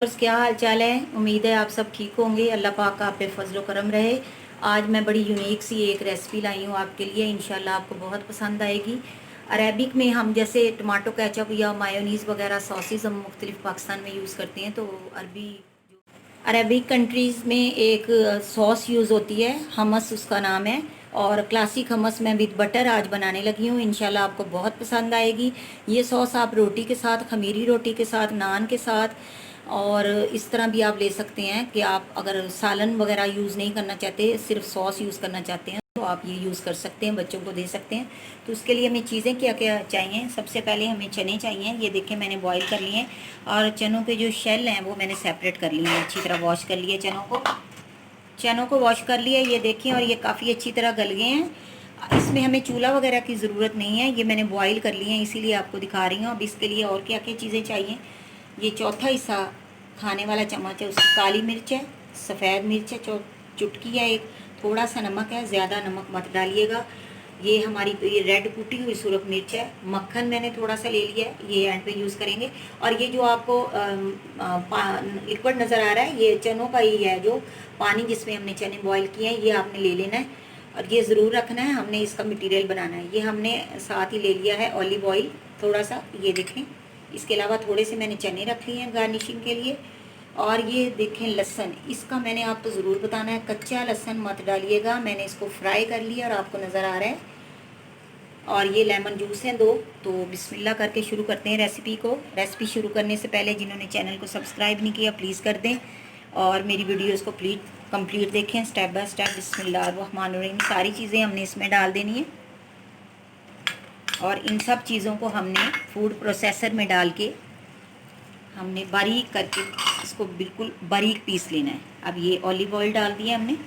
बस क्या हाल चाल है। उम्मीद है आप सब ठीक होंगे। अल्लाह पाक आप पे फजलो करम रहे। आज मैं बड़ी यूनिक सी एक रेसिपी लाई हूँ आपके लिए। इंशाल्लाह आपको बहुत पसंद आएगी। अरेबिक में हम जैसे टमाटो केचप या मायोनीज़ वगैरह सॉसेस हम मुख्तलिफ पाकिस्तान में यूज़ करते हैं, तो अरेबिक कंट्रीज़ में एक सॉस यूज़ होती है, हमस उसका नाम है। और क्लासिक हमस मैं विद बटर आज बनाने लगी हूँ। इंशाल्लाह आपको बहुत पसंद आएगी। ये सॉस आप रोटी के साथ, खमीरी रोटी के साथ, नान के साथ और इस तरह भी आप ले सकते हैं कि आप अगर सालन वगैरह यूज़ नहीं करना चाहते, सिर्फ सॉस यूज़ करना चाहते हैं, तो आप ये यूज़ कर सकते हैं, बच्चों को दे सकते हैं। तो उसके लिए हमें चीज़ें क्या क्या चाहिए। सबसे पहले हमें चने चाहिए। ये देखें मैंने बॉईल कर लिए हैं और चनों के जो शेल हैं वो मैंने सेपरेट कर लिए हैं। अच्छी तरह वॉश कर लिए चनों को वॉश कर लिया, ये देखें, और ये काफ़ी अच्छी तरह गल गए हैं। इसमें हमें चूल्हा वगैरह की ज़रूरत नहीं है, ये मैंने बॉईल कर लिए हैं, इसीलिए आपको दिखा रही हूँ। अब इसके लिए और क्या क्या चीज़ें चाहिए। ये चौथा हिस्सा खाने वाला चम्मच है, उसकी काली मिर्च है, सफ़ेद मिर्च है, चुटकी है एक, थोड़ा सा नमक है, ज़्यादा नमक मत डालिएगा। ये हमारी ये रेड कुटी हुई सुरख मिर्च है। मक्खन मैंने थोड़ा सा ले लिया है, ये एंड पे यूज़ करेंगे। और ये जो आपको लिक्विड नज़र आ रहा है, ये चनों का ही है, जो पानी जिसमें हमने चने बॉईल किए हैं, ये आपने ले लेना है। और ये ज़रूर रखना है, हमने इसका मटेरियल बनाना है। ये हमने साथ ही ले लिया है ऑलिव ऑयल थोड़ा सा, ये देखें। इसके अलावा थोड़े से मैंने चने रख लिए हैं गार्निशिंग के लिए। और ये देखें लहसुन, इसका मैंने आपको ज़रूर बताना है, कच्चा लहसुन मत डालिएगा। मैंने इसको फ्राई कर लिया और आपको नज़र आ रहा है। और ये लेमन जूस है 2। तो बिस्मिल्लाह करके शुरू करते हैं रेसिपी को। रेसिपी शुरू करने से पहले जिन्होंने चैनल को सब्सक्राइब नहीं किया प्लीज़ कर दें, और मेरी वीडियोज़ को प्लीज़ कंप्लीट देखें स्टेप बाय स्टेप। बिस्मिल्लाहिर्रहमानिर्रहीम। सारी चीज़ें हमने इसमें डाल देनी है और इन सब चीज़ों को हमने फूड प्रोसेसर में डाल के हमने बारीक करके इसको बिल्कुल बारीक पीस लेना है। अब ये ऑलिव ऑयल डाल दिया हमने,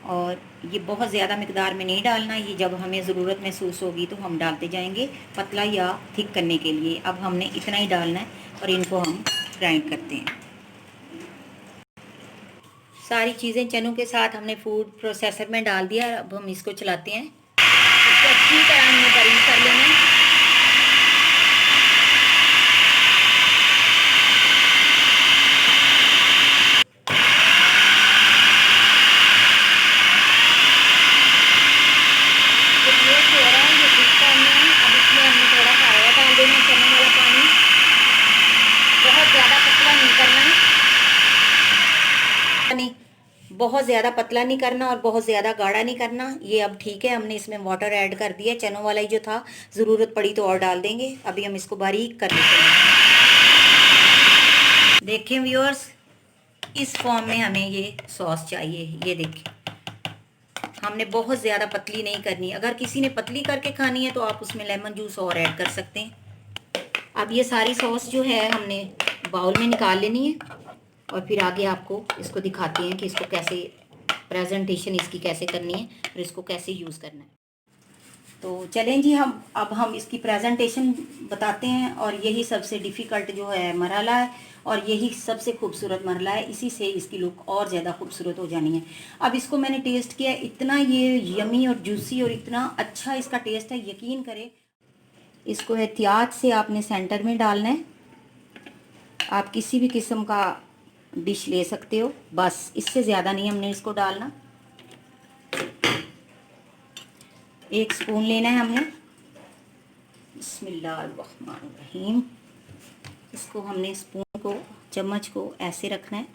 और ये बहुत ज़्यादा मिकदार में नहीं डालना, ये जब हमें ज़रूरत महसूस होगी तो हम डालते जाएंगे, पतला या थिक करने के लिए। अब हमने इतना ही डालना है और इनको हम ग्राइंड करते हैं। सारी चीज़ें चनों के साथ हमने फूड प्रोसेसर में डाल दिया। अब हम इसको चलाते हैं, इसको अच्छी तरह हमने बारीक कर लेना है। बहुत ज़्यादा पतला नहीं करना और बहुत ज़्यादा गाढ़ा नहीं करना। ये अब ठीक है, हमने इसमें वाटर ऐड कर दिया। चनों वाला ही जो था, ज़रूरत पड़ी तो और डाल देंगे। अभी हम इसको बारीक कर लेते हैं। देखें व्यूअर्स, इस फॉर्म में हमें ये सॉस चाहिए। ये देखें, हमने बहुत ज़्यादा पतली नहीं करनी। अगर किसी ने पतली करके खानी है तो आप उसमें लेमन जूस और ऐड कर सकते हैं। अब ये सारी सॉस जो है हमने बाउल में निकाल लेनी है और फिर आगे आपको इसको दिखाते हैं कि इसको कैसे प्रेजेंटेशन इसकी कैसे करनी है और इसको कैसे यूज़ करना है। तो चलें जी, हम इसकी प्रेजेंटेशन बताते हैं। और यही सबसे डिफ़िकल्ट जो है मरहला है और यही सबसे खूबसूरत मरहला है। इसी से इसकी लुक और ज़्यादा खूबसूरत हो जानी है। अब इसको मैंने टेस्ट किया, इतना ये यमी और जूसी और इतना अच्छा इसका टेस्ट है, यकीन करें। इसको एहतियात से आपने सेंटर में डालना है। आप किसी भी किस्म का डिश ले सकते हो, बस इससे ज़्यादा नहीं हमने इसको डालना। 1 स्पून लेना है हमने। बिस्मिल्लाहिर्रहमानिर्रहीम। इसको हमने स्पून को, चम्मच को ऐसे रखना है।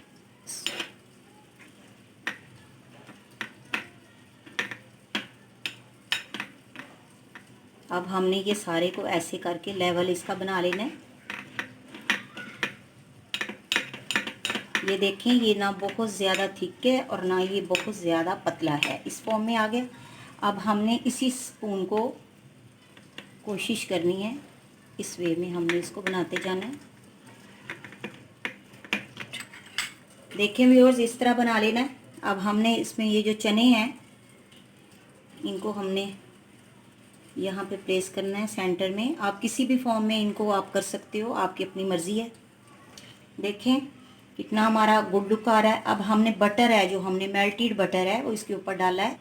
अब हमने ये सारे को ऐसे करके लेवल इसका बना लेना है। ये देखें, ये ना बहुत ज़्यादा थिक है और ना ये बहुत ज़्यादा पतला है, इस फॉर्म में आ गया। अब हमने इसी स्पून को कोशिश करनी है, इस वे में हमने इसको बनाते जाना है। देखें व्यूअर्स, इस तरह बना लेना है। अब हमने इसमें ये जो चने हैं इनको हमने यहाँ पे प्लेस करना है सेंटर में। आप किसी भी फॉर्म में इनको आप कर सकते हो, आपकी अपनी मर्ज़ी है। देखें कितना हमारा गुड लुक आ रहा है। अब हमने बटर है, जो हमने मेल्टेड बटर है वो इसके ऊपर डाला है।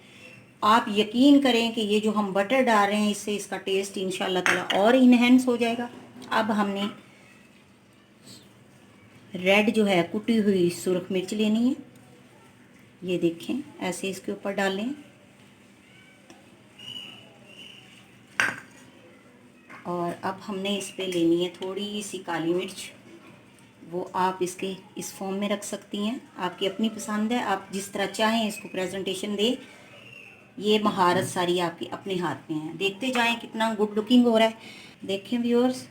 आप यकीन करें कि ये जो हम बटर डाल रहे हैं इससे इसका टेस्ट इंशाल्लाह ताला और इन्हेंस हो जाएगा। अब हमने रेड जो है कुटी हुई सुरख मिर्च लेनी है, ये देखें ऐसे इसके ऊपर डालें। और अब हमने इस पे लेनी है थोड़ी सी काली मिर्च, वो आप इसके इस फॉर्म में रख सकती हैं, आपकी अपनी पसंद है, आप जिस तरह चाहें इसको प्रेजेंटेशन दें। ये महारत सारी आपकी अपने हाथ में है। देखते जाएं कितना गुड लुकिंग हो रहा है। देखें व्यूअर्स,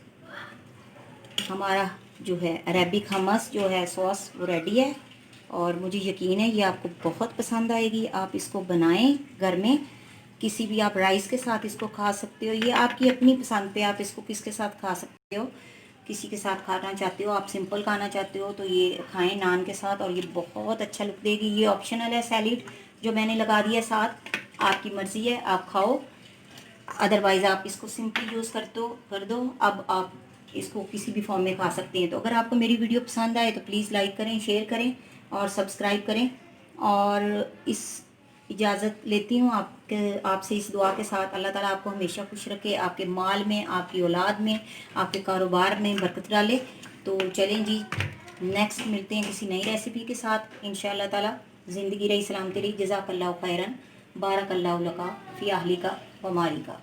हमारा जो है अरेबिक हमस जो है सॉस वो रेडी है, और मुझे यकीन है ये आपको बहुत पसंद आएगी। आप इसको बनाएं घर में, किसी भी आप राइस के साथ इसको खा सकते हो, ये आपकी अपनी पसंद पे आप इसको किसके साथ खा सकते हो। किसी के साथ खाना चाहते हो, आप सिंपल खाना चाहते हो तो ये खाएं नान के साथ, और ये बहुत अच्छा लुक देगी। ये ऑप्शनल है, सैलिड जो मैंने लगा दिया साथ, आपकी मर्ज़ी है, आप खाओ, अदरवाइज़ आप इसको सिंपल यूज़ कर दो। अब आप इसको किसी भी फॉर्म में खा सकते हैं। तो अगर आपको मेरी वीडियो पसंद आए तो प्लीज़ लाइक करें, शेयर करें और सब्सक्राइब करें। और इस इजाज़त लेती हूँ आपसे इस दुआ के साथ, अल्लाह ताला आपको हमेशा खुश रखे, आपके माल में, आपकी औलाद में, आपके कारोबार में बरकत डाले। तो चलें जी, नेक्स्ट मिलते हैं किसी नई रेसिपी के साथ इंशाअल्लाह ताला। ज़िंदगी रही, सलामती रही, जज़ाकल्लाहु खैरन, बारकल्लाहु लका फ़ी अहलिका व मालिका।